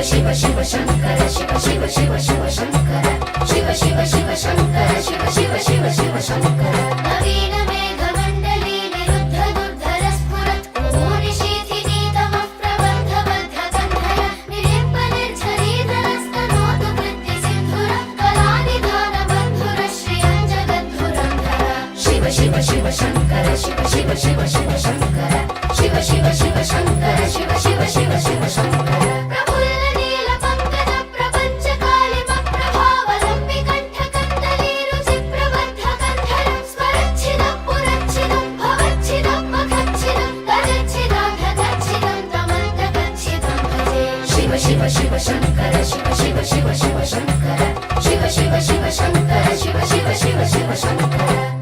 शिव शिव शंकर शिव शिव शिव शिव शंकर शिव शिव शिव शंकर शिव शिव शिव शिव शंकर नवीन मेघमण्डली निरुद्ध दुर्धर स्फुरत् निशीथिनीतमः प्रबन्धबद्धकण्ठय निलिम्ब निर्झरीधरस्तनोतु कृत्तिसिन्धुर कलानिधान बन्धुर श्रियञ्जगद्धुरन्धर शिव शिव शिव शंकर शिव शिव शिव शिव शंकर शिव शिव शिव शंकर शिव शिव शिव शिव शंकर शिव शिव शंकर शिव शिव शिव शिव शंकर शिव शिव शिव शंकर शिव शिव शिव शिव शंकर